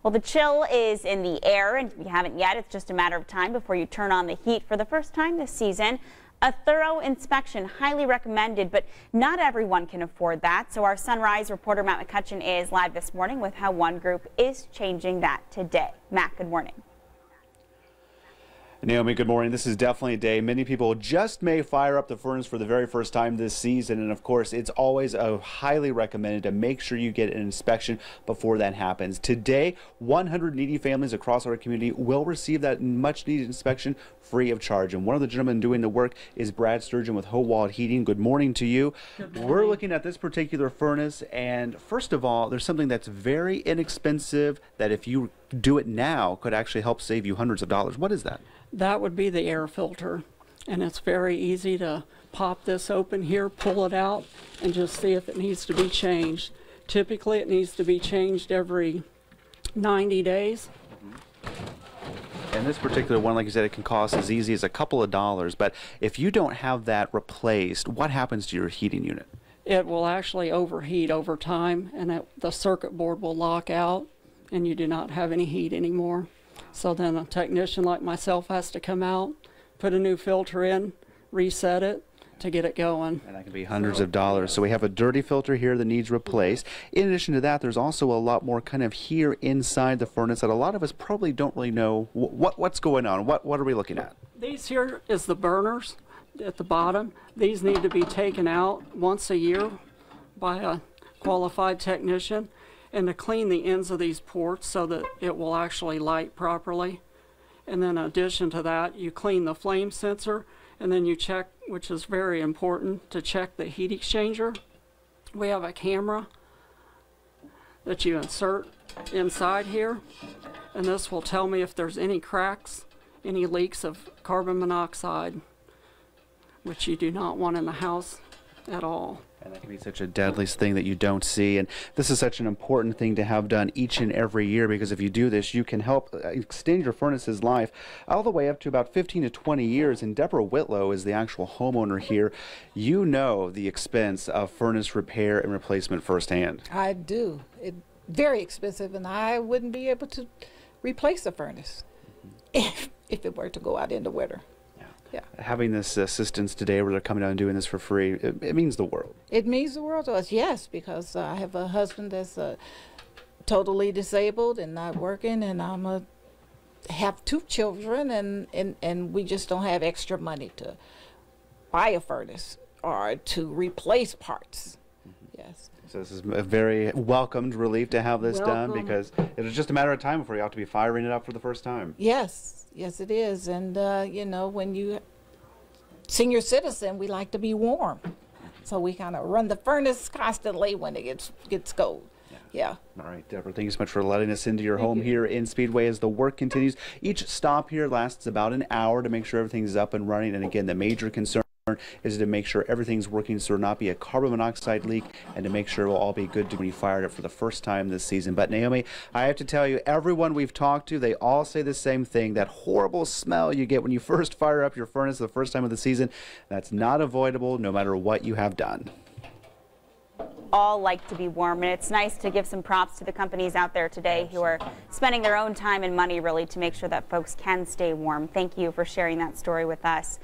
Well, the chill is in the air, and if you haven't yet, it's just a matter of time before you turn on the heat for the first time this season. A thorough inspection, highly recommended, but not everyone can afford that. So our Sunrise reporter Matt McCutcheon is live this morning with how one group is changing that today. Matt, good morning. Naomi, good morning. This is definitely a day many people just may fire up the furnace for the very first time this season. And of course, it's always highly recommended to make sure you get an inspection before that happens. Today, 100 needy families across our community will receive that much needed inspection free of charge. And one of the gentlemen doing the work is Brad Sturgeon with Howald Heating. Good morning to you. Good morning. We're looking at this particular furnace, and first of all, there's something that's very inexpensive that if you do it now could actually help save you hundreds of dollars. What is that? That would be the air filter, and it's very easy to pop this open here, pull it out, and just see if it needs to be changed. Typically it needs to be changed every 90 days. And this particular one, like you said, it can cost as easy as a couple of dollars, but if you don't have that replaced, what happens to your heating unit? It will actually overheat over time, and the circuit board will lock out, and you do not have any heat anymore. So then a technician like myself has to come out, put a new filter in, reset it to get it going. And that can be hundreds of dollars. So we have a dirty filter here that needs replaced. In addition to that, there's also a lot more kind of here inside the furnace that a lot of us probably don't really know what's going on. What are we looking at? These here is the burners at the bottom. These need to be taken out once a year by a qualified technician, and to clean the ends of these ports so that it will actually light properly. And then in addition to that, you clean the flame sensor, and then you check, which is very important, to check the heat exchanger. We have a camera that you insert inside here, and this will tell me if there's any cracks, any leaks of carbon monoxide, which you do not want in the house at all. And that can be such a deadly thing that you don't see. And this is such an important thing to have done each and every year, because if you do this, you can help extend your furnace's life all the way up to about 15 to 20 years. And Deborah Whitlow is the actual homeowner here. You know the expense of furnace repair and replacement firsthand. I do. It's very expensive, and I wouldn't be able to replace a furnace if it were to go out in the winter. Yeah. Having this assistance today where they're coming out and doing this for free, it means the world. It means the world to us, yes, because I have a husband that's totally disabled and not working, and have 2 children, and we just don't have extra money to buy a furnace or to replace parts. Yes. So this is a very welcomed relief to have this done, because it was just a matter of time before you have to be firing it up for the first time. Yes, yes it is. And you know, when you senior citizen, we like to be warm, so we kind of run the furnace constantly when it gets cold. Yeah. All right, Deborah, thank you so much for letting us into your home here in Speedway as the work continues. Each stop here lasts about an hour to make sure everything's up and running. And again, the major concern is to make sure everything's working so there not be a carbon monoxide leak, and to make sure it will all be good when you fire it for the first time this season. But Naomi, I have to tell you, everyone we've talked to, they all say the same thing. That horrible smell you get when you first fire up your furnace the first time of the season, that's not avoidable no matter what you have done. All like to be warm, and it's nice to give some props to the companies out there today who are spending their own time and money really to make sure that folks can stay warm. Thank you for sharing that story with us.